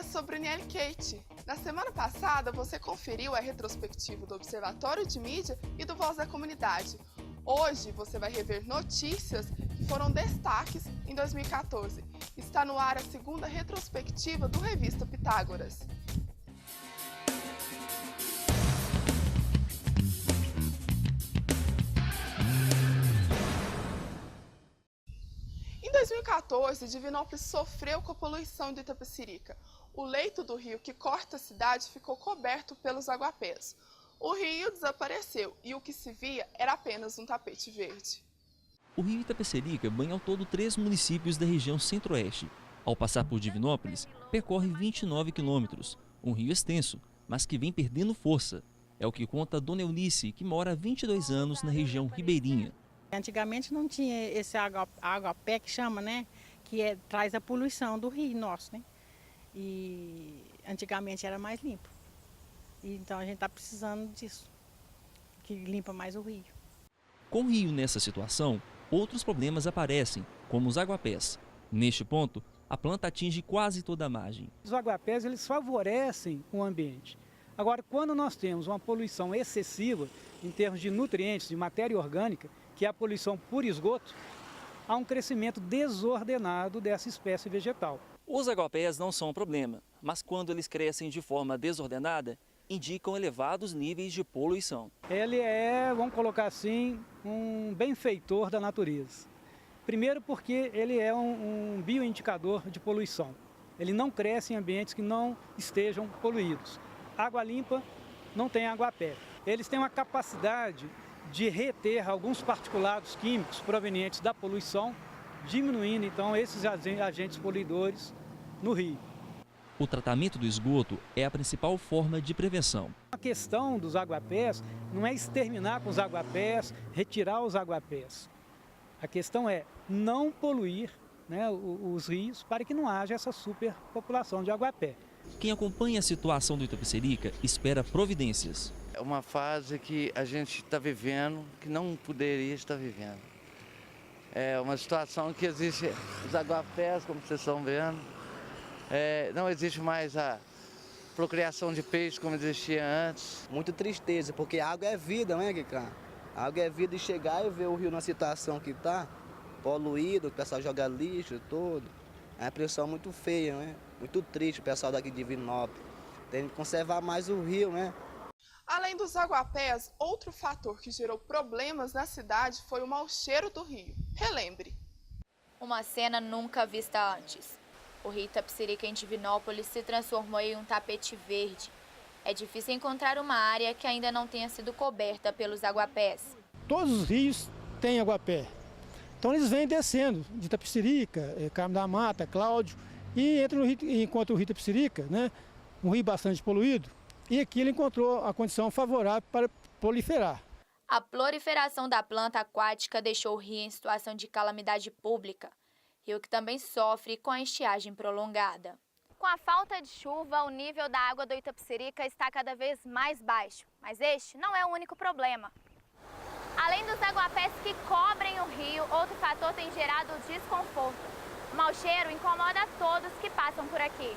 eu sou Brunielle Kate. Na semana passada, você conferiu a retrospectiva do Observatório de Mídia e do Voz da Comunidade. Hoje, você vai rever notícias que foram destaques em 2014. Está no ar a segunda retrospectiva do Revista Pitágoras. Em 2014, Divinópolis sofreu com a poluição do Itapecerica. O leito do rio que corta a cidade ficou coberto pelos aguapés. O rio desapareceu e o que se via era apenas um tapete verde. O rio Itapecerica banha ao todo 3 municípios da região centro-oeste. Ao passar por Divinópolis, percorre 29 quilômetros. Um rio extenso, mas que vem perdendo força. É o que conta a Dona Eunice, que mora há 22 anos na região ribeirinha. Antigamente não tinha esse aguapé que chama, né? Que traz a poluição do rio nosso, né? E antigamente era mais limpo. E então a gente está precisando disso, que limpa mais o rio. Com o rio nessa situação, outros problemas aparecem, como os aguapés. Neste ponto, a planta atinge quase toda a margem. Os aguapés eles favorecem o ambiente. Agora, quando nós temos uma poluição excessiva em termos de nutrientes, de matéria orgânica, que é a poluição por esgoto, há um crescimento desordenado dessa espécie vegetal. Os aguapés não são um problema, mas quando eles crescem de forma desordenada, indicam elevados níveis de poluição. Ele é, vamos colocar assim, um benfeitor da natureza. Primeiro porque ele é um bioindicador de poluição. Ele não cresce em ambientes que não estejam poluídos. Água limpa não tem aguapé. Eles têm uma capacidade de reter alguns particulados químicos provenientes da poluição, diminuindo então esses agentes poluidores no rio. O tratamento do esgoto é a principal forma de prevenção. A questão dos aguapés não é exterminar com os aguapés, retirar os aguapés. A questão é não poluir, né, os rios para que não haja essa superpopulação de aguapé. Quem acompanha a situação do Itapecerica espera providências. É uma fase que a gente está vivendo que não poderia estar vivendo. É uma situação que existe os aguapés, como vocês estão vendo. Não existe mais a procriação de peixe como existia antes. Muito tristeza, porque a água é vida, né, Kika? A água é vida e chegar e ver o rio na situação que está, poluído, o pessoal joga lixo todo. É uma impressão muito feia, né? Muito triste o pessoal daqui de Divinópolis. Tem que conservar mais o rio, né? Além dos aguapés, outro fator que gerou problemas na cidade foi o mau cheiro do rio. Relembre. Uma cena nunca vista antes. O rio Itapecerica em Divinópolis se transformou em um tapete verde. É difícil encontrar uma área que ainda não tenha sido coberta pelos aguapés. Todos os rios têm aguapé. Então eles vêm descendo de Itapecerica, Carmo da Mata, Cláudio, e entra no rio, encontra o rio Itapecerica, né? Um rio bastante poluído, e aqui ele encontrou a condição favorável para proliferar. A proliferação da planta aquática deixou o rio em situação de calamidade pública. Rio que também sofre com a estiagem prolongada. Com a falta de chuva, o nível da água do Itapecerica está cada vez mais baixo. Mas este não é o único problema. Além dos aguapés que cobrem o rio, outro fator tem gerado desconforto. O mau cheiro incomoda todos que passam por aqui.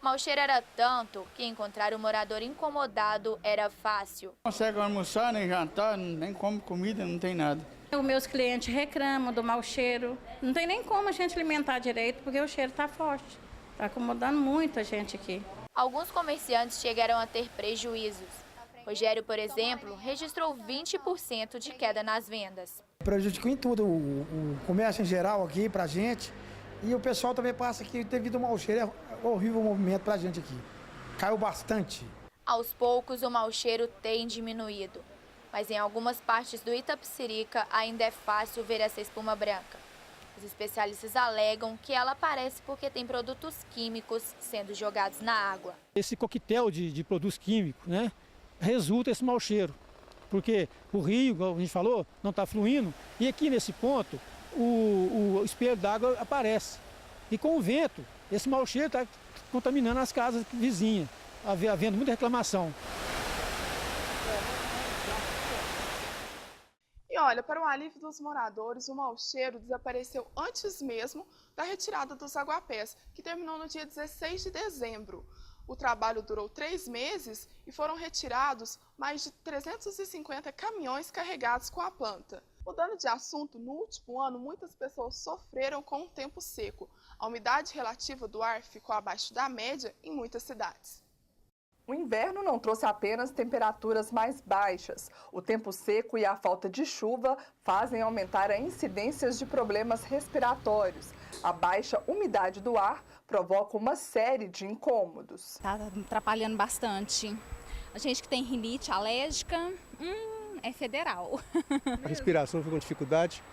O mau cheiro era tanto que encontrar um morador incomodado era fácil. Não consegue almoçar, nem jantar, nem come comida, não tem nada. Os meus clientes reclamam do mau cheiro. Não tem nem como a gente alimentar direito, porque o cheiro está forte. Está acomodando muito a gente aqui. Alguns comerciantes chegaram a ter prejuízos. Rogério, por exemplo, registrou 20% de queda nas vendas. Prejudicou em tudo, o comércio em geral aqui pra gente. E o pessoal também passa aqui devido ao mau cheiro. É horrível o movimento pra gente aqui. Caiu bastante. Aos poucos, o mau cheiro tem diminuído. Mas em algumas partes do Itapecerica ainda é fácil ver essa espuma branca. Os especialistas alegam que ela aparece porque tem produtos químicos sendo jogados na água. Esse coquetel de produtos químicos, né, resulta esse mau cheiro. Porque o rio, como a gente falou, não está fluindo. E aqui nesse ponto, o espelho d'água aparece. E com o vento, esse mau cheiro está contaminando as casas vizinhas, havendo muita reclamação. olha, para o alívio dos moradores, o mau cheiro desapareceu antes mesmo da retirada dos aguapés, que terminou no dia 16 de dezembro. O trabalho durou 3 meses e foram retirados mais de 350 caminhões carregados com a planta. Mudando de assunto, no último ano, muitas pessoas sofreram com o tempo seco. A umidade relativa do ar ficou abaixo da média em muitas cidades. O inverno não trouxe apenas temperaturas mais baixas. O tempo seco e a falta de chuva fazem aumentar a incidência de problemas respiratórios. A baixa umidade do ar provoca uma série de incômodos. Está atrapalhando bastante. A gente que tem rinite alérgica, é federal. A respiração fica com dificuldade.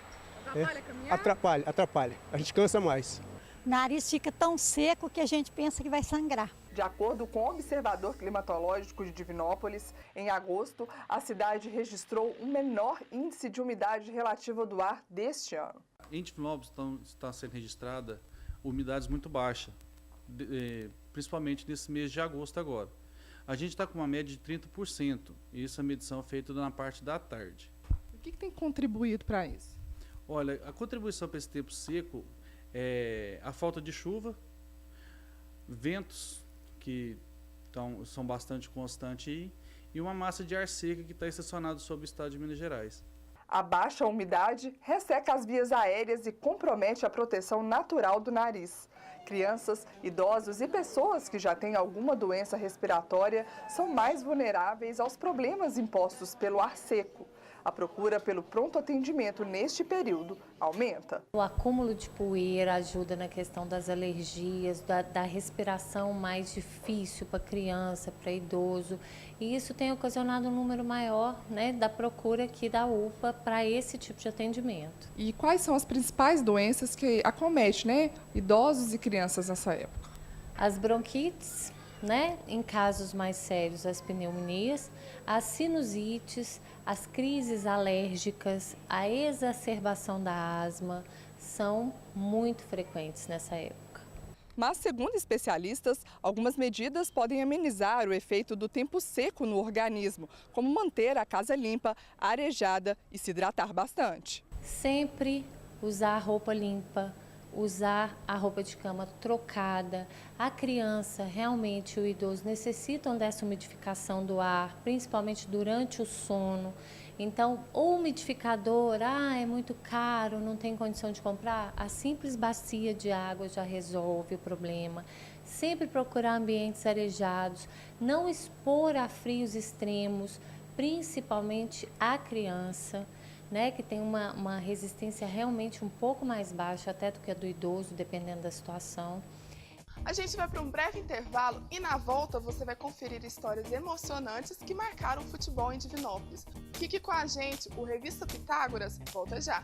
Atrapalha caminhar? Atrapalha. A gente cansa mais. O nariz fica tão seco que a gente pensa que vai sangrar. De acordo com o Observador Climatológico de Divinópolis, em agosto, a cidade registrou o menor índice de umidade relativa do ar deste ano. Em Divinópolis está sendo registrada umidades muito baixas, principalmente nesse mês de agosto agora. A gente está com uma média de 30%, e essa medição é feita na parte da tarde. O que tem contribuído para isso? Olha, a contribuição para esse tempo seco é a falta de chuva, ventos que são bastante constantes e uma massa de ar seca que está estacionada sobre o estado de Minas Gerais. A baixa umidade resseca as vias aéreas e compromete a proteção natural do nariz. Crianças, idosos e pessoas que já têm alguma doença respiratória são mais vulneráveis aos problemas impostos pelo ar seco. A procura pelo pronto atendimento neste período aumenta. O acúmulo de poeira ajuda na questão das alergias, da respiração mais difícil para criança, para idoso. E isso tem ocasionado um número maior, da procura aqui da UPA para esse tipo de atendimento. E quais são as principais doenças que acometem, idosos e crianças nessa época? As bronquites, em casos mais sérios, as pneumonias, as sinusites, as crises alérgicas, a exacerbação da asma são muito frequentes nessa época. Mas, segundo especialistas, algumas medidas podem amenizar o efeito do tempo seco no organismo, como manter a casa limpa, arejada e se hidratar bastante. Sempre usar roupa limpa, usar a roupa de cama trocada. A criança, realmente, o idoso necessitam dessa umidificação do ar, principalmente durante o sono. Então, o umidificador, é muito caro, não tem condição de comprar, a simples bacia de água já resolve o problema. Sempre procurar ambientes arejados, não expor a frios extremos, principalmente a criança, que tem uma resistência realmente um pouco mais baixa até do que a do idoso, dependendo da situação. A gente vai para um breve intervalo e na volta você vai conferir histórias emocionantes que marcaram o futebol em Divinópolis. Fique com a gente, o Revista Pitágoras volta já!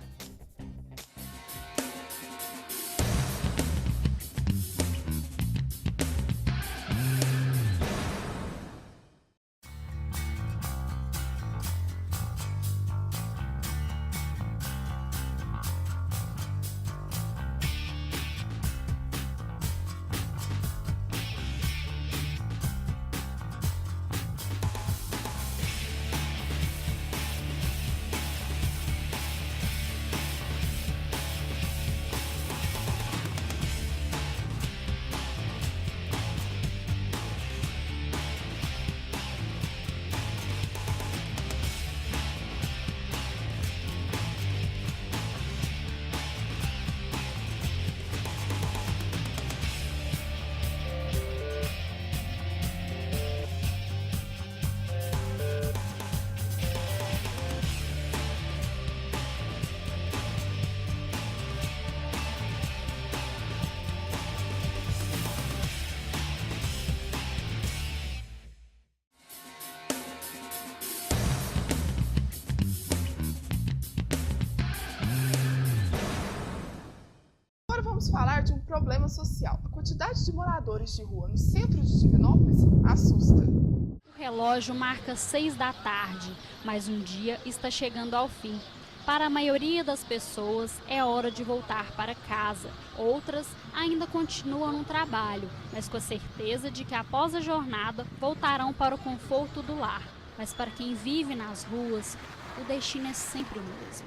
Vamos falar de um problema social. A quantidade de moradores de rua no centro de Divinópolis assusta. O relógio marca 6 da tarde, mas um dia está chegando ao fim. Para a maioria das pessoas, é hora de voltar para casa. Outras ainda continuam no trabalho, mas com a certeza de que após a jornada voltarão para o conforto do lar. Mas para quem vive nas ruas, o destino é sempre o mesmo.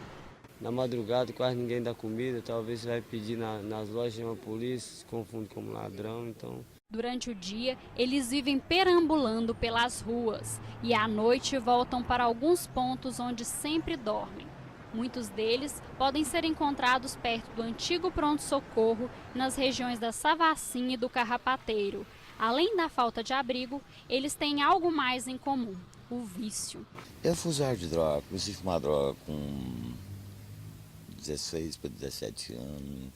Na madrugada quase ninguém dá comida, talvez você vai pedir nas lojas, chama a polícia, se confunde como ladrão, então... Durante o dia, eles vivem perambulando pelas ruas e à noite voltam para alguns pontos onde sempre dormem. Muitos deles podem ser encontrados perto do antigo pronto-socorro, nas regiões da Savacinha e do Carrapateiro. Além da falta de abrigo, eles têm algo mais em comum: o vício. Eu fui usuário de droga, comecei a fumar droga com 16 para 17 anos.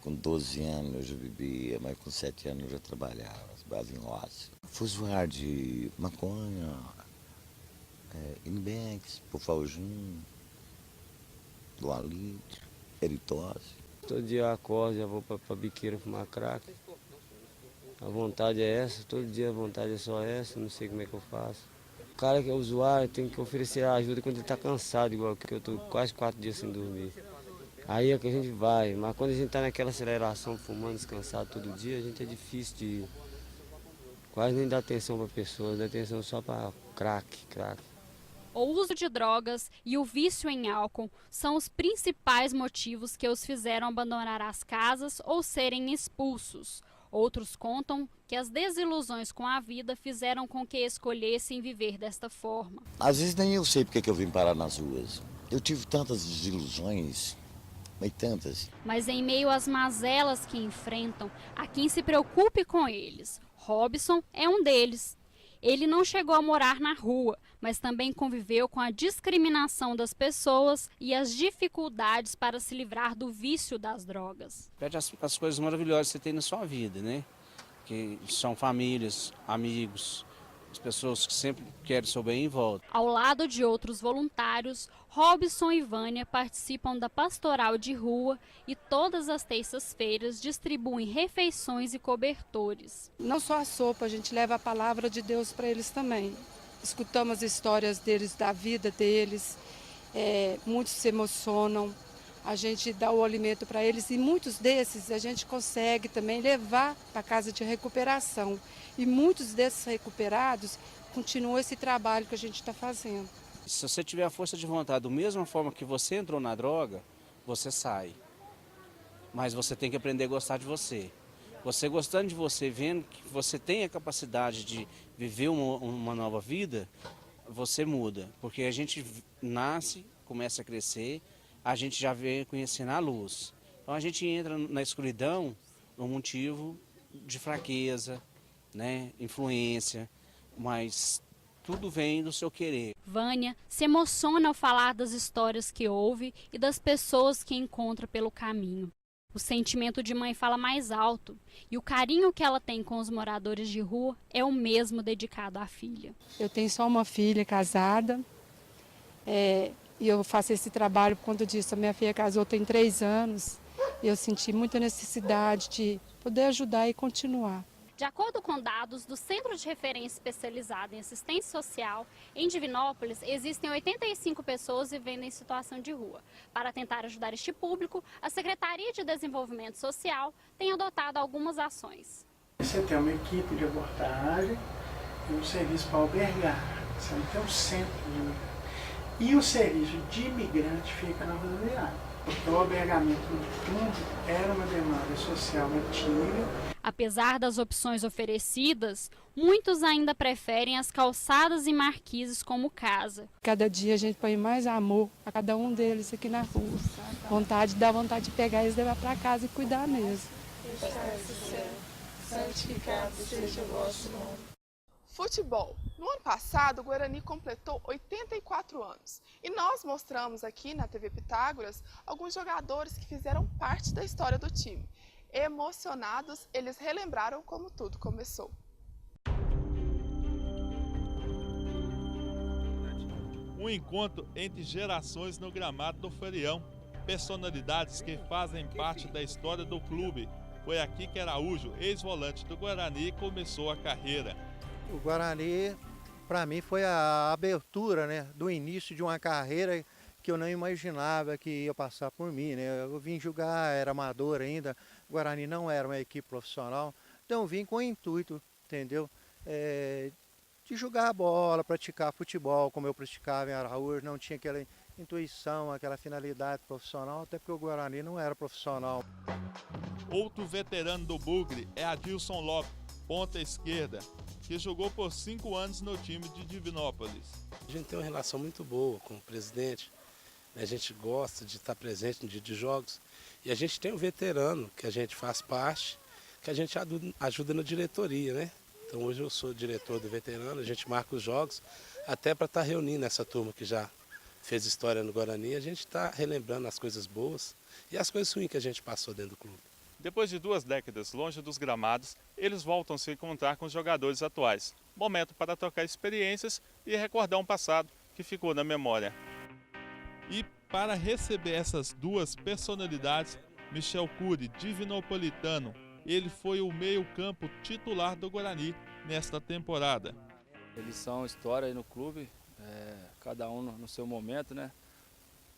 Com 12 anos eu já bebia, mas com 7 anos eu já trabalhava, base em roça. Fui usuário de maconha, Inbex, Pofalgin, Dualite, Eritose. Todo dia eu acordo, já vou pra biqueira fumar crack. A vontade é essa, todo dia a vontade é só essa, não sei como é que eu faço. O cara que é usuário tem que oferecer ajuda quando ele está cansado, igual que eu estou quase 4 dias sem dormir. Aí é que a gente vai, mas quando a gente está naquela aceleração, fumando, descansado todo dia, a gente é difícil de quase nem dar atenção para pessoas, dá atenção só para crack. O uso de drogas e o vício em álcool são os principais motivos que os fizeram abandonar as casas ou serem expulsos. Outros contam que as desilusões com a vida fizeram com que escolhessem viver desta forma. Às vezes nem eu sei porque que eu vim parar nas ruas. Eu tive tantas desilusões. Mas em meio às mazelas que enfrentam, há quem se preocupe com eles. Robson é um deles. Ele não chegou a morar na rua, mas também conviveu com a discriminação das pessoas e as dificuldades para se livrar do vício das drogas. Perde as coisas maravilhosas que você tem na sua vida, né? Que são famílias, amigos, as pessoas que sempre querem seu bem em volta. Ao lado de outros voluntários, Robson e Vânia participam da pastoral de rua e todas as terças-feiras distribuem refeições e cobertores. Não só a sopa, a gente leva a palavra de Deus para eles também. Escutamos as histórias deles, da vida deles, muitos se emocionam, a gente dá o alimento para eles e muitos desses a gente consegue também levar para a casa de recuperação. E muitos desses recuperados continuam esse trabalho que a gente está fazendo. Se você tiver a força de vontade, da mesma forma que você entrou na droga, você sai. Mas você tem que aprender a gostar de você. Você gostando de você, vendo que você tem a capacidade de viver uma nova vida, você muda. Porque a gente nasce, começa a crescer, a gente já vem conhecendo a luz. Então a gente entra na escuridão num motivo de fraqueza, né, influência, mas tudo vem do seu querer. Vânia se emociona ao falar das histórias que ouve e das pessoas que encontra pelo caminho. O sentimento de mãe fala mais alto e o carinho que ela tem com os moradores de rua é o mesmo dedicado à filha. Eu tenho só uma filha casada e eu faço esse trabalho por conta disso. A minha filha casou tem 3 anos e eu senti muita necessidade de poder ajudar e continuar. De acordo com dados do Centro de Referência Especializado em Assistência Social, em Divinópolis, existem 85 pessoas vivendo em situação de rua. Para tentar ajudar este público, a Secretaria de Desenvolvimento Social tem adotado algumas ações. Você tem uma equipe de abordagem e um serviço para albergar, você não tem um centro de imigrante. E o serviço de imigrante fica na rodoviária. O albergamento público era uma demanda social antiga. Apesar das opções oferecidas, muitos ainda preferem as calçadas e marquises como casa. Cada dia a gente põe mais amor a cada um deles aqui na rua. Dá vontade de pegar eles, levar para casa e cuidar mesmo. Santificado seja o vosso nome. Futebol. No ano passado, o Guarani completou 84 anos. E nós mostramos aqui na TV Pitágoras alguns jogadores que fizeram parte da história do time. Emocionados, eles relembraram como tudo começou. Um encontro entre gerações no gramado do Ferião. Personalidades que fazem parte da história do clube. Foi aqui que Araújo, ex-volante do Guarani, começou a carreira. O Guarani, para mim, foi a abertura, né, do início de uma carreira que eu não imaginava que ia passar por mim, né? Eu vim jogar, era amador ainda, o Guarani não era uma equipe profissional, então eu vim com o intuito, entendeu? de jogar a bola, praticar futebol, como eu praticava em Araújo, não tinha aquela intuição, aquela finalidade profissional, até porque o Guarani não era profissional. Outro veterano do Bugre é Adilson Lopes, ponta esquerda, que jogou por 5 anos no time de Divinópolis. A gente tem uma relação muito boa com o presidente, né? A gente gosta de estar presente no dia de jogos e a gente tem um veterano que a gente faz parte, que a gente ajuda na diretoria, né? Então hoje eu sou diretor do veterano, a gente marca os jogos até para estar reunindo essa turma que já fez história no Guarani, a gente está relembrando as coisas boas e as coisas ruins que a gente passou dentro do clube. Depois de 2 décadas longe dos gramados, eles voltam a se encontrar com os jogadores atuais. Momento para trocar experiências e recordar um passado que ficou na memória. E para receber essas 2 personalidades, Michel Cury, divinopolitano, ele foi o meio-campo titular do Guarani nesta temporada. Eles são história aí no clube, cada um no seu momento, né?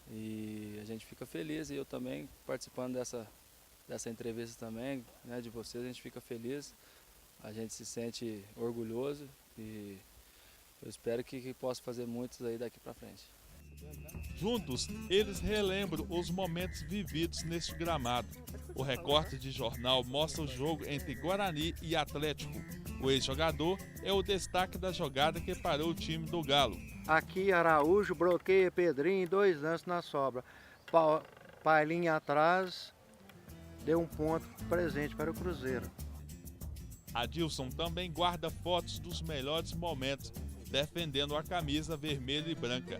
E a gente fica feliz e eu também participando dessa entrevista também, né, de vocês, a gente fica feliz, a gente se sente orgulhoso e eu espero que possa fazer muitos aí daqui para frente. Juntos, eles relembram os momentos vividos neste gramado. O recorte de jornal mostra o jogo entre Guarani e Atlético. O ex-jogador é o destaque da jogada que parou o time do Galo. Aqui Araújo bloqueia Pedrinho, 2 lances na sobra. Pailinha atrás, deu um ponto presente para o Cruzeiro. Adilson também guarda fotos dos melhores momentos, defendendo a camisa vermelha e branca.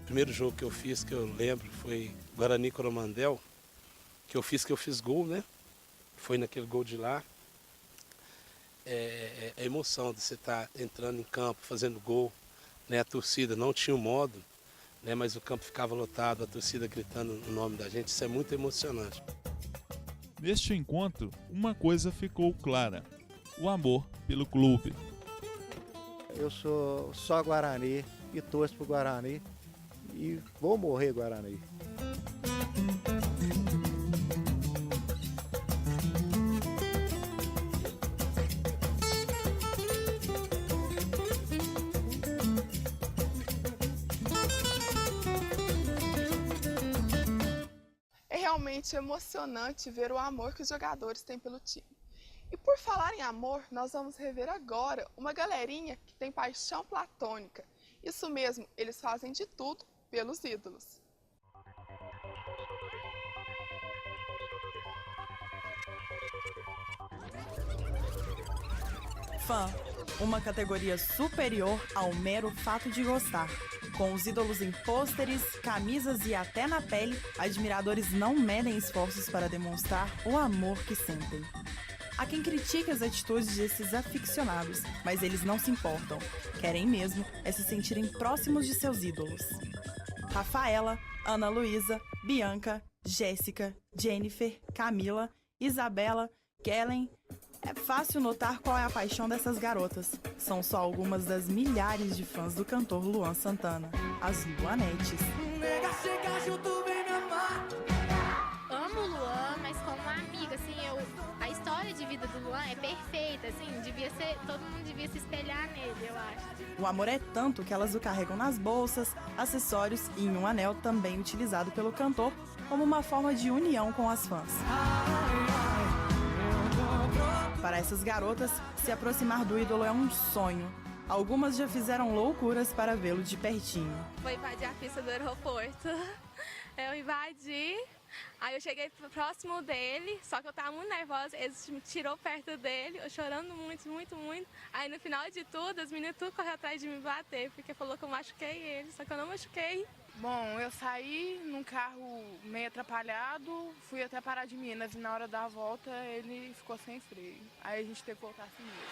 O primeiro jogo que eu fiz, que eu lembro, foi Guarani Coromandel, que eu fiz gol, né? Foi naquele gol de lá. A emoção de você estar entrando em campo, fazendo gol, né? A torcida não tinha o modo, né? Mas o campo ficava lotado, a torcida gritando o nome da gente, isso é muito emocionante. Neste encontro, uma coisa ficou clara: o amor pelo clube. Eu sou só Guarani e torço pro Guarani e vou morrer Guarani. É realmente emocionante ver o amor que os jogadores têm pelo time. E por falar em amor, nós vamos rever agora uma galerinha que tem paixão platônica. Isso mesmo, eles fazem de tudo pelos ídolos. Fã, uma categoria superior ao mero fato de gostar. Com os ídolos em pôsteres, camisas e até na pele, admiradores não medem esforços para demonstrar o amor que sentem. Há quem critique as atitudes desses aficionados, mas eles não se importam. Querem mesmo é se sentirem próximos de seus ídolos. Rafaela, Ana Luísa, Bianca, Jéssica, Jennifer, Camila, Isabela, Kellen. É fácil notar qual é a paixão dessas garotas. São só algumas das milhares de fãs do cantor Luan Santana, as Luanetes. Amo o Luan, mas como uma amiga, assim, a história de vida do Luan é perfeita, assim, todo mundo devia se espelhar nele, eu acho. O amor é tanto que elas o carregam nas bolsas, acessórios e em um anel também utilizado pelo cantor como uma forma de união com as fãs. Para essas garotas, se aproximar do ídolo é um sonho. Algumas já fizeram loucuras para vê-lo de pertinho. Vou invadir a pista do aeroporto. Eu invadi, aí eu cheguei próximo dele, só que eu tava muito nervosa, ele me tirou perto dele, eu chorando muito, muito, muito. Aí no final de tudo, as meninas tudo correram atrás de me bater, porque falou que eu machuquei ele, só que eu não machuquei. Bom, eu saí num carro meio atrapalhado, fui até Pará de Minas e na hora da volta ele ficou sem freio. Aí a gente teve que voltar assim mesmo.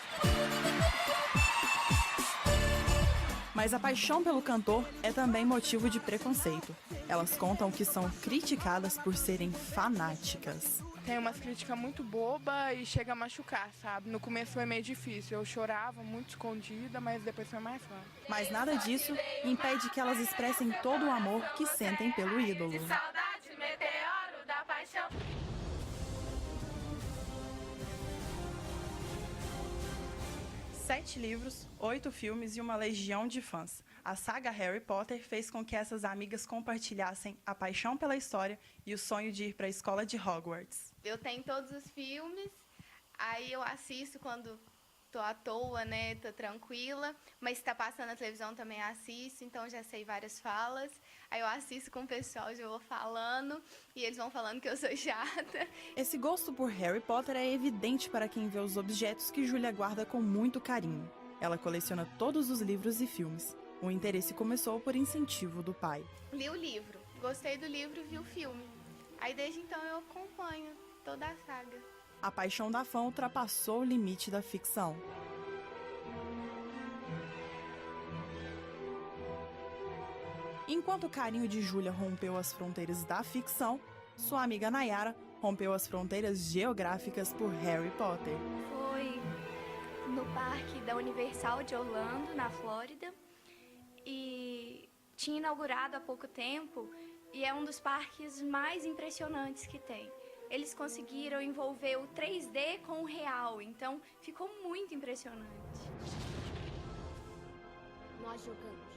Mas a paixão pelo cantor é também motivo de preconceito. Elas contam que são criticadas por serem fanáticas. Tem umas críticas muito bobas e chega a machucar, sabe? No começo foi meio difícil, eu chorava muito escondida, mas depois foi mais fácil. Mas nada disso impede que elas expressem todo o amor que sentem pelo ídolo. Saudade, meteoro da paixão. 7 livros, 8 filmes e uma legião de fãs. A saga Harry Potter fez com que essas amigas compartilhassem a paixão pela história e o sonho de ir para a escola de Hogwarts. Eu tenho todos os filmes, aí eu assisto quando tô à toa, né, tô tranquila, mas se tá passando na televisão também assisto, então já sei várias falas. Aí eu assisto com o pessoal, já vou falando, e eles vão falando que eu sou chata. Esse gosto por Harry Potter é evidente para quem vê os objetos que Júlia guarda com muito carinho. Ela coleciona todos os livros e filmes. O interesse começou por incentivo do pai. Li o livro, gostei do livro e vi o filme. Aí desde então eu acompanho toda a saga. A paixão da fã ultrapassou o limite da ficção. Enquanto o carinho de Júlia rompeu as fronteiras da ficção, sua amiga Nayara rompeu as fronteiras geográficas por Harry Potter. Foi no parque da Universal de Orlando, na Flórida, e tinha inaugurado há pouco tempo, e é um dos parques mais impressionantes que tem. Eles conseguiram envolver o 3D com o real, então ficou muito impressionante. Nós jogamos.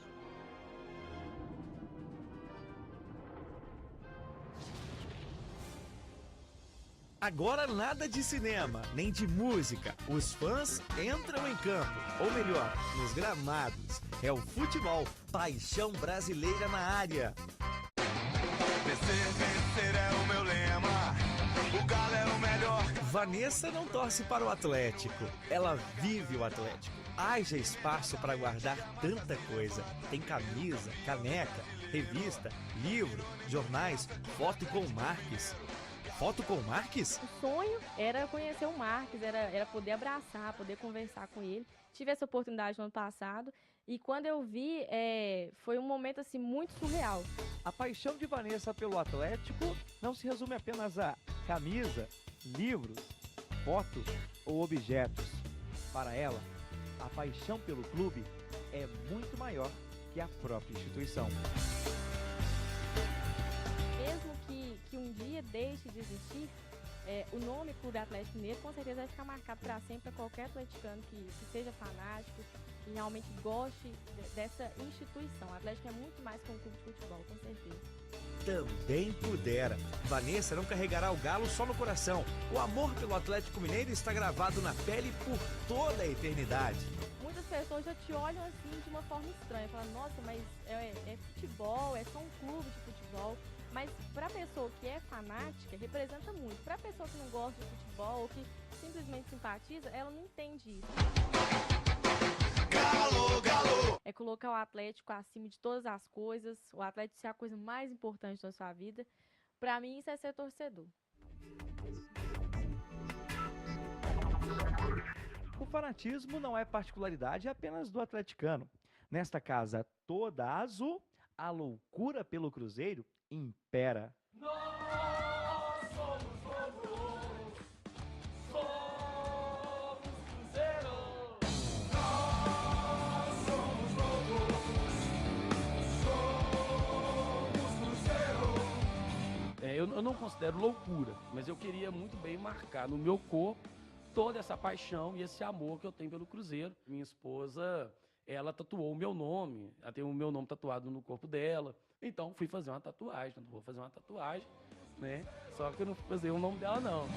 Agora nada de cinema, nem de música. Os fãs entram em campo, ou melhor, nos gramados. É o futebol, paixão brasileira na área. Vencer é o meu lema. O Galo é o melhor. Vanessa não torce para o Atlético, ela vive o Atlético. Haja espaço para guardar tanta coisa. Tem camisa, caneca, revista, livro, jornais, foto com o Marques. Foto com o Marques? O sonho era conhecer o Marques, era poder abraçar, poder conversar com ele. Tive essa oportunidade no ano passado e quando eu vi, foi um momento assim muito surreal. A paixão de Vanessa pelo Atlético não se resume apenas a camisa, livros, foto ou objetos. Para ela, a paixão pelo clube é muito maior que a própria instituição. Mesmo que um dia deixe de existir, o nome Clube Atlético Mineiro com certeza vai ficar marcado para sempre para qualquer atleticano que seja fanático e realmente goste dessa instituição. O Atlético é muito mais que um clube de futebol, com certeza. Também pudera. Vanessa não carregará o galo só no coração. O amor pelo Atlético Mineiro está gravado na pele por toda a eternidade. Muitas pessoas já te olham assim de uma forma estranha, falam, nossa, mas é futebol, é só um clube de futebol. Mas para a pessoa que é fanática, representa muito. Para a pessoa que não gosta de futebol ou que simplesmente simpatiza, ela não entende isso. Galo, galo! É colocar o Atlético acima de todas as coisas, o Atlético ser a coisa mais importante da sua vida. Para mim, isso é ser torcedor. O fanatismo não é particularidade apenas do atleticano. Nesta casa toda azul, a loucura pelo Cruzeiro impera. Nós somos lobos, somos Cruzeiro. Nós somos lobos, somos Cruzeiro. Eu não considero loucura, mas eu queria muito bem marcar no meu corpo toda essa paixão e esse amor que eu tenho pelo Cruzeiro. Minha esposa, ela tatuou o meu nome, ela tem o meu nome tatuado no corpo dela. Então fui fazer uma tatuagem, vou fazer uma tatuagem, né? Só que eu não fui fazer o nome dela, não.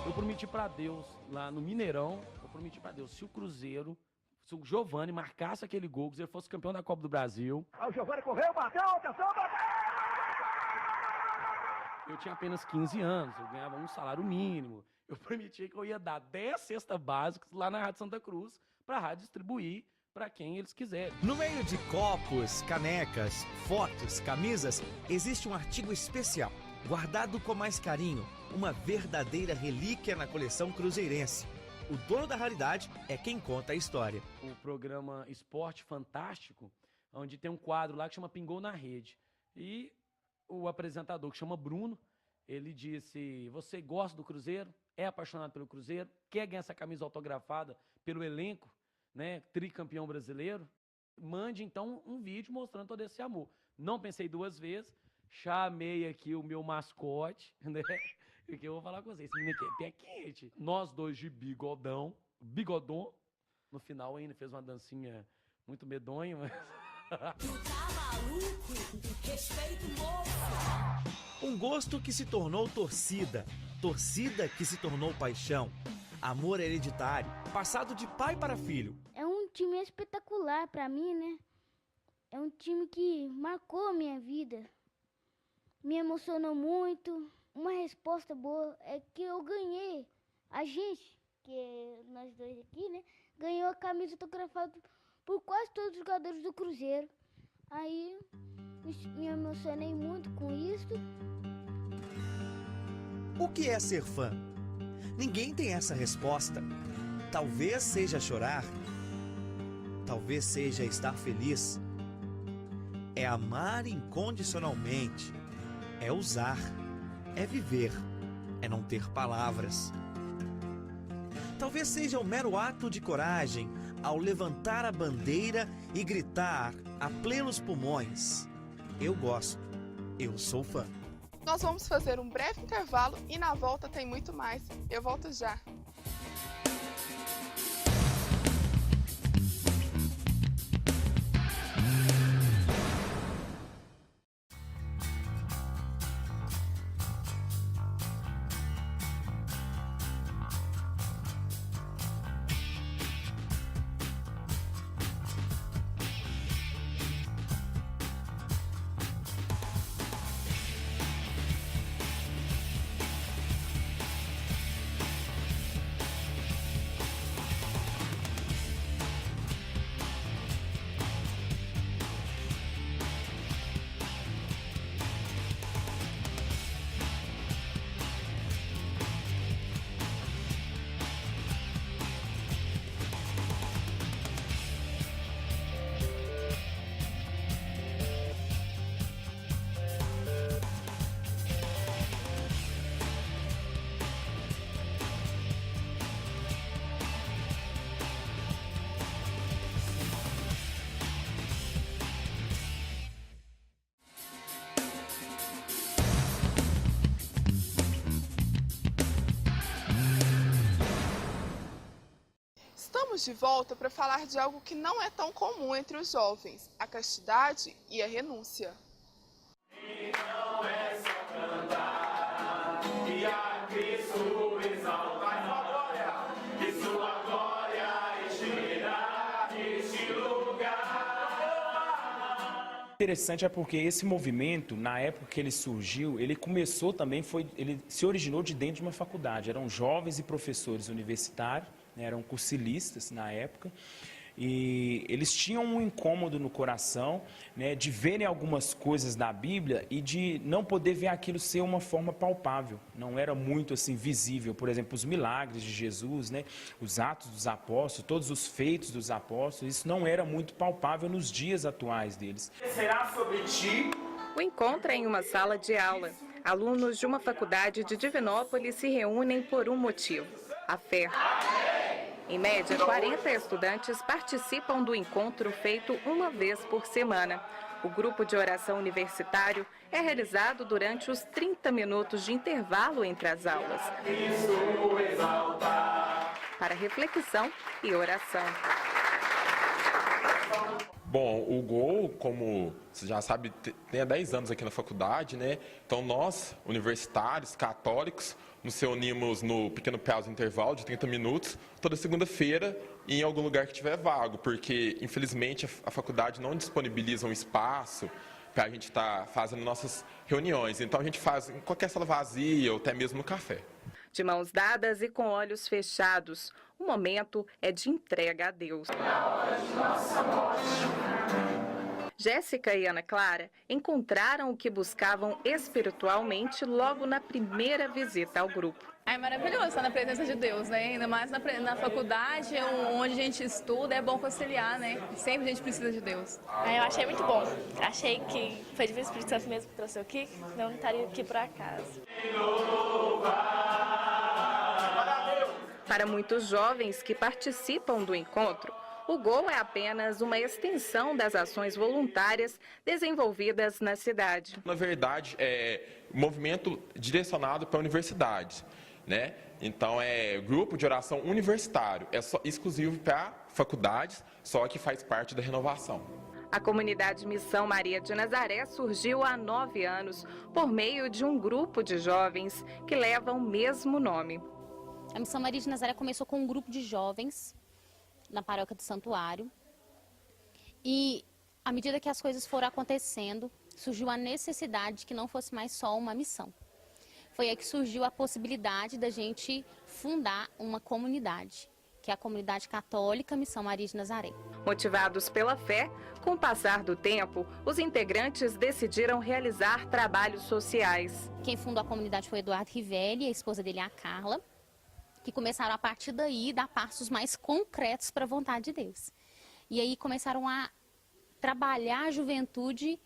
Eu prometi pra Deus, lá no Mineirão, eu prometi pra Deus, se o Cruzeiro, se o Giovani marcasse aquele gol, se ele fosse campeão da Copa do Brasil... O Giovani correu, bateu, atenção, bateu! Eu tinha apenas 15 anos, eu ganhava um salário mínimo. Eu prometi que eu ia dar 10 cestas básicas lá na Rádio Santa Cruz pra rádio distribuir para quem eles quiserem. No meio de copos, canecas, fotos, camisas, existe um artigo especial, guardado com mais carinho, uma verdadeira relíquia na coleção cruzeirense. O dono da raridade é quem conta a história. O programa Esporte Fantástico, onde tem um quadro lá que chama Pingou na Rede. E o apresentador, que chama Bruno, ele disse, você gosta do Cruzeiro? É apaixonado pelo Cruzeiro? Quer ganhar essa camisa autografada pelo elenco? Né, tricampeão brasileiro, mande então um vídeo mostrando todo esse amor. Não pensei duas vezes, chamei aqui o meu mascote, né, Porque eu vou falar com vocês, esse menino aqui é pé quente. Nós dois de bigodão, no final ainda fez uma dancinha muito medonha, mas... Um gosto que se tornou torcida, torcida que se tornou paixão. Amor hereditário, passado de pai para filho. É um time espetacular pra mim, né? É um time que marcou a minha vida. Me emocionou muito. Uma resposta boa é que eu ganhei. A gente, que nós dois aqui, né? Ganhou a camisa autografada por quase todos os jogadores do Cruzeiro. Aí me emocionei muito com isso. O que é ser fã? Ninguém tem essa resposta. Talvez seja chorar. Talvez seja estar feliz. É amar incondicionalmente. É usar. É viver. É não ter palavras. Talvez seja o mero ato de coragem ao levantar a bandeira e gritar a plenos pulmões: eu gosto, eu sou fã. Nós vamos fazer um breve intervalo e na volta tem muito mais. Eu volto já. Estamos de volta para falar de algo que não é tão comum entre os jovens, a castidade e a renúncia. Interessante é porque esse movimento, na época que ele surgiu, ele começou também, ele se originou de dentro de uma faculdade. Eram jovens e professores universitários, né, eram cursilistas na época, e eles tinham um incômodo no coração, né, de verem algumas coisas da Bíblia e de não poder ver aquilo ser uma forma palpável. Não era muito assim visível. Por exemplo, os milagres de Jesus, né, os atos dos apóstolos, todos os feitos dos apóstolos, isso não era muito palpável nos dias atuais deles. Será sobre ti? O encontro é em uma sala de aula. Alunos de uma faculdade de Divinópolis se reúnem por um motivo: a fé. Em média, 40 estudantes participam do encontro feito uma vez por semana. O grupo de oração universitário é realizado durante os 30 minutos de intervalo entre as aulas, para reflexão e oração. Bom, o GOL, como você já sabe, tem há 10 anos aqui na faculdade, né? Então nós, universitários, católicos, nos reunimos no pequeno prazo de intervalo de 30 minutos, toda segunda-feira, em algum lugar que tiver vago, porque, infelizmente, a faculdade não disponibiliza um espaço para a gente estar fazendo nossas reuniões. Então a gente faz em qualquer sala vazia ou até mesmo no café. De mãos dadas e com olhos fechados, o momento é de entrega a Deus. Jéssica e Ana Clara encontraram o que buscavam espiritualmente logo na primeira visita ao grupo. É maravilhoso estar na presença de Deus, né? Ainda mais na faculdade, onde a gente estuda, é bom conciliar, né? Sempre a gente precisa de Deus. Eu achei muito bom. Achei que foi de Espírito Santo mesmo que trouxe eu aqui, não estaria aqui por acaso. Para muitos jovens que participam do encontro, O GOL é apenas uma extensão das ações voluntárias desenvolvidas na cidade. Na verdade, é um movimento direcionado para universidades, né? Então, é grupo de oração universitário, é só exclusivo para faculdades, só que faz parte da renovação. A comunidade Missão Maria de Nazaré surgiu há 9 anos por meio de um grupo de jovens que leva o mesmo nome. A Missão Maria de Nazaré começou com um grupo de jovens na paróquia do Santuário. E, à medida que as coisas foram acontecendo, surgiu a necessidade de que não fosse mais só uma missão. Foi aí que surgiu a possibilidade da gente fundar uma comunidade, que é a Comunidade Católica Missão Maria de Nazaré. Motivados pela fé, com o passar do tempo, os integrantes decidiram realizar trabalhos sociais. Quem fundou a comunidade foi o Eduardo Rivelli e a esposa dele, a Carla, que começaram a partir daí dar passos mais concretos para a vontade de Deus. E aí começaram a trabalhar a juventude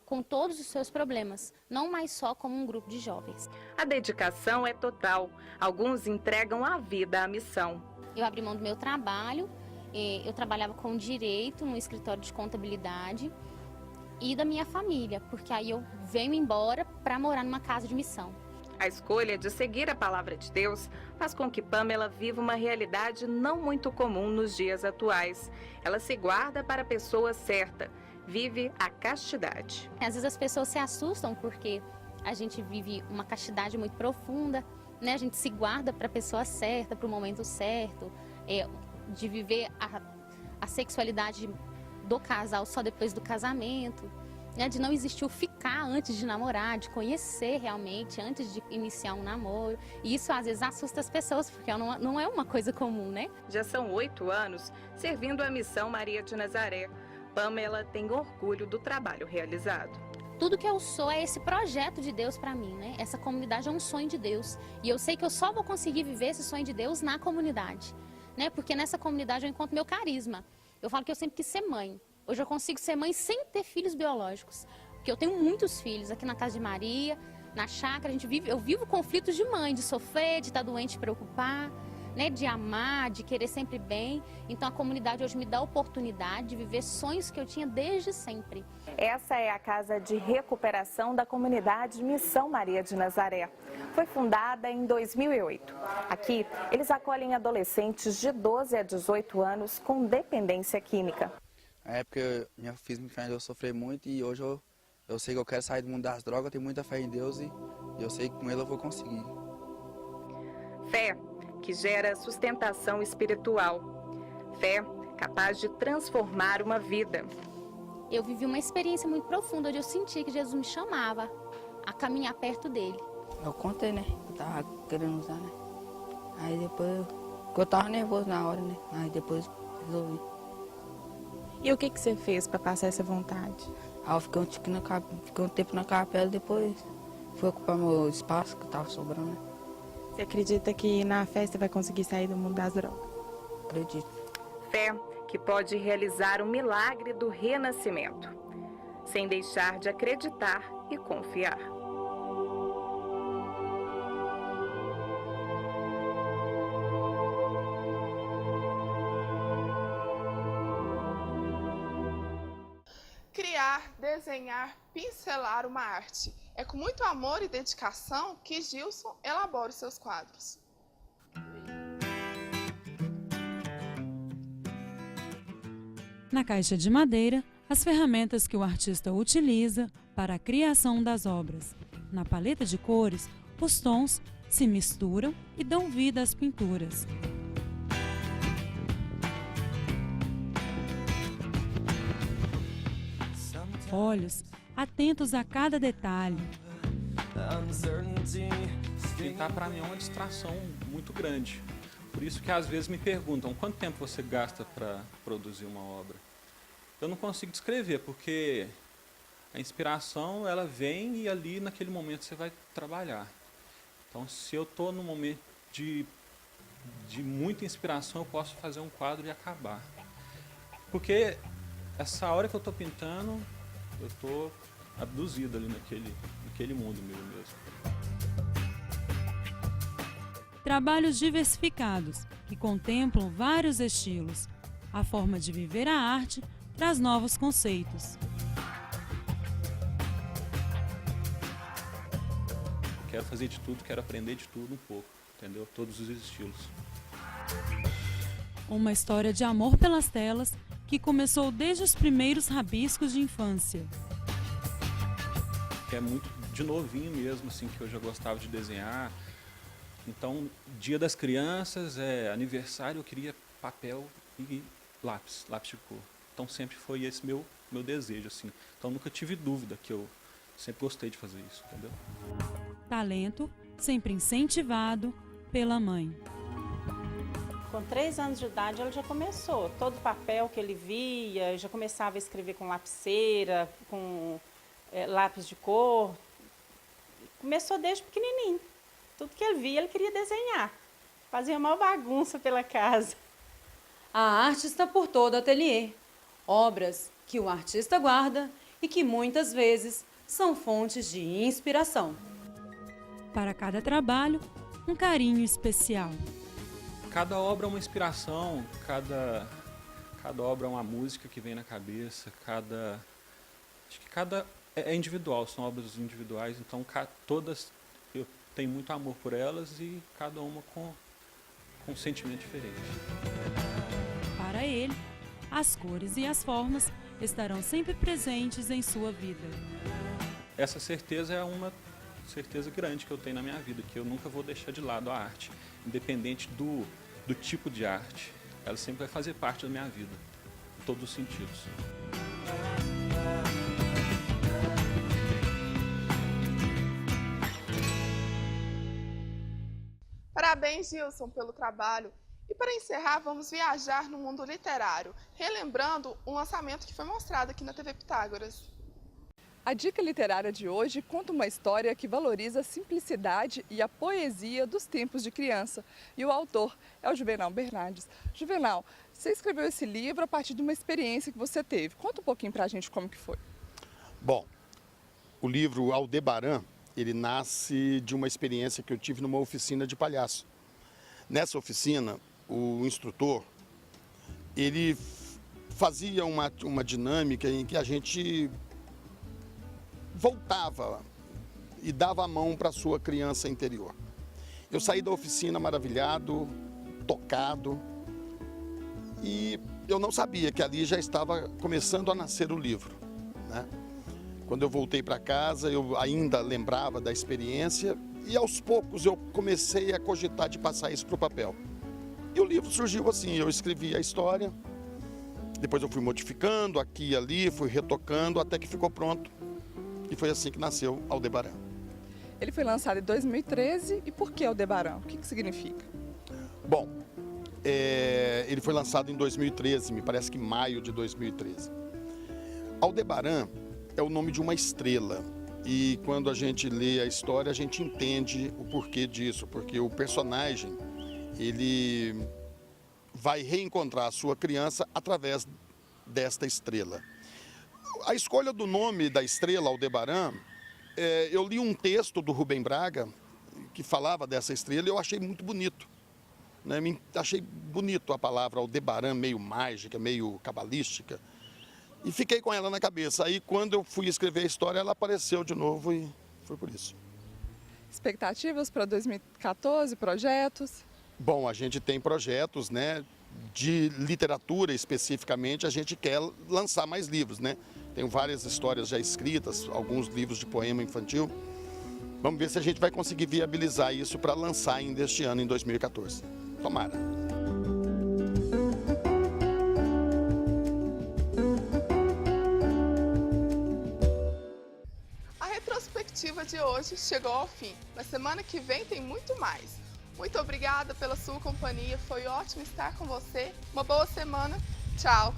com todos os seus problemas, não mais só como um grupo de jovens. A dedicação é total. Alguns entregam a vida à missão. Eu abri mão do meu trabalho, eu trabalhava com direito no escritório de contabilidade e da minha família, porque aí eu venho embora para morar numa casa de missão. A escolha de seguir a palavra de Deus faz com que Pamela viva uma realidade não muito comum nos dias atuais. Ela se guarda para a pessoa certa, vive a castidade. Às vezes as pessoas se assustam porque a gente vive uma castidade muito profunda, né? A gente se guarda para a pessoa certa, para o momento certo, de viver a sexualidade do casal só depois do casamento. De não existir o ficar antes de namorar, de conhecer realmente antes de iniciar um namoro. E isso às vezes assusta as pessoas, porque não é uma coisa comum, né? Já são 8 anos servindo a Missão Maria de Nazaré. Pamela tem orgulho do trabalho realizado. Tudo que eu sou é esse projeto de Deus para mim, né? Essa comunidade é um sonho de Deus. E eu sei que eu só vou conseguir viver esse sonho de Deus na comunidade, né? Porque nessa comunidade eu encontro meu carisma. Eu falo que eu sempre quis ser mãe. Hoje eu consigo ser mãe sem ter filhos biológicos, porque eu tenho muitos filhos aqui na casa de Maria, na chácara. Eu vivo conflitos de mãe, de sofrer, de estar doente, de preocupar, né, de amar, de querer sempre bem. Então a comunidade hoje me dá a oportunidade de viver sonhos que eu tinha desde sempre. Essa é a casa de recuperação da comunidade Missão Maria de Nazaré. Foi fundada em 2008. Aqui, eles acolhem adolescentes de 12 a 18 anos com dependência química. Na época, minha fiz me fez eu sofrer muito e hoje eu sei que eu quero sair do mundo das drogas, eu tenho muita fé em Deus e eu sei que com Ele eu vou conseguir. Fé que gera sustentação espiritual. Fé capaz de transformar uma vida. Eu vivi uma experiência muito profunda, onde eu senti que Jesus me chamava a caminhar perto dele. Eu contei, né? Eu tava querendo usar, né? Aí depois, eu tava nervoso na hora, né? Aí depois resolvi. E o que você fez para passar essa vontade? Aí eu fiquei um tempo na capela, depois fui ocupar meu espaço que tava sobrando, né? Você acredita que na festa vai conseguir sair do mundo das drogas? Acredito. Fé que pode realizar o milagre do renascimento, sem deixar de acreditar e confiar. Criar, desenhar, pincelar uma arte. É com muito amor e dedicação que Gilson elabora os seus quadros. Na caixa de madeira, as ferramentas que o artista utiliza para a criação das obras. Na paleta de cores, os tons se misturam e dão vida às pinturas. Olhos atentos a cada detalhe. Pintar para mim é uma distração muito grande. Por isso que às vezes me perguntam quanto tempo você gasta para produzir uma obra. Eu não consigo descrever, porque a inspiração ela vem e ali naquele momento você vai trabalhar. Então se eu estou num momento de muita inspiração, eu posso fazer um quadro e acabar. Porque essa hora que eu estou pintando, eu estou abduzido ali naquele mundo mesmo. Trabalhos diversificados, que contemplam vários estilos. A forma de viver a arte traz novos conceitos. Quero fazer de tudo, quero aprender de tudo um pouco, entendeu? Todos os estilos. Uma história de amor pelas telas que começou desde os primeiros rabiscos de infância. É muito de novinho mesmo, assim, que eu já gostava de desenhar. Então, dia das crianças, aniversário, eu queria papel e lápis de cor. Então sempre foi esse meu desejo, assim. Então nunca tive dúvida que eu sempre gostei de fazer isso, entendeu? Talento sempre incentivado pela mãe. Com 3 anos de idade ele já começou. Todo papel que ele via, já começava a escrever com lapiseira, com lápis de cor. Começou desde pequenininho. Tudo que ele via, ele queria desenhar. Fazia uma bagunça pela casa. A arte está por todo o ateliê. Obras que o artista guarda e que muitas vezes são fontes de inspiração. Para cada trabalho, um carinho especial. Cada obra é uma inspiração, cada obra é uma música que vem na cabeça, acho que cada é individual, são obras individuais, então todas eu tenho muito amor por elas e cada uma com um sentimento diferente. Para ele, as cores e as formas estarão sempre presentes em sua vida. Essa certeza é uma certeza grande que eu tenho na minha vida, que eu nunca vou deixar de lado a arte, independente do tipo de arte. Ela sempre vai fazer parte da minha vida, em todos os sentidos. Parabéns, Gilson, pelo trabalho. E para encerrar, vamos viajar no mundo literário, relembrando um lançamento que foi mostrado aqui na TV Pitágoras. A dica literária de hoje conta uma história que valoriza a simplicidade e a poesia dos tempos de criança. E o autor é o Juvenal Bernardes. Juvenal, você escreveu esse livro a partir de uma experiência que você teve. Conta um pouquinho pra gente como que foi. Bom, o livro Aldebaran, ele nasce de uma experiência que eu tive numa oficina de palhaço. Nessa oficina, o instrutor, ele fazia uma dinâmica em que a gente voltava e dava a mão para a sua criança interior. Eu saí da oficina maravilhado, tocado, e eu não sabia que ali já estava começando a nascer o livro, né? Quando eu voltei para casa, eu ainda lembrava da experiência e aos poucos eu comecei a cogitar de passar isso para o papel. E o livro surgiu assim, eu escrevi a história, depois eu fui modificando aqui e ali, fui retocando até que ficou pronto. E foi assim que nasceu Aldebaran. Ele foi lançado em 2013, e por que Aldebaran? O que significa? Bom, ele foi lançado em 2013, me parece que maio de 2013. Aldebaran é o nome de uma estrela, e quando a gente lê a história, a gente entende o porquê disso, porque o personagem, ele vai reencontrar a sua criança através desta estrela. A escolha do nome da estrela Aldebaran, eu li um texto do Rubem Braga que falava dessa estrela e eu achei muito bonito. Né? Achei bonito a palavra Aldebaran, meio mágica, meio cabalística. E fiquei com ela na cabeça. Aí quando eu fui escrever a história, ela apareceu de novo e foi por isso. Expectativas para 2014, projetos? Bom, a gente tem projetos, né? De literatura especificamente, a gente quer lançar mais livros, né? Tenho várias histórias já escritas, alguns livros de poema infantil. Vamos ver se a gente vai conseguir viabilizar isso para lançar ainda este ano, em 2014. Tomara. A retrospectiva de hoje chegou ao fim. Na semana que vem tem muito mais. Muito obrigada pela sua companhia, foi ótimo estar com você. Uma boa semana. Tchau!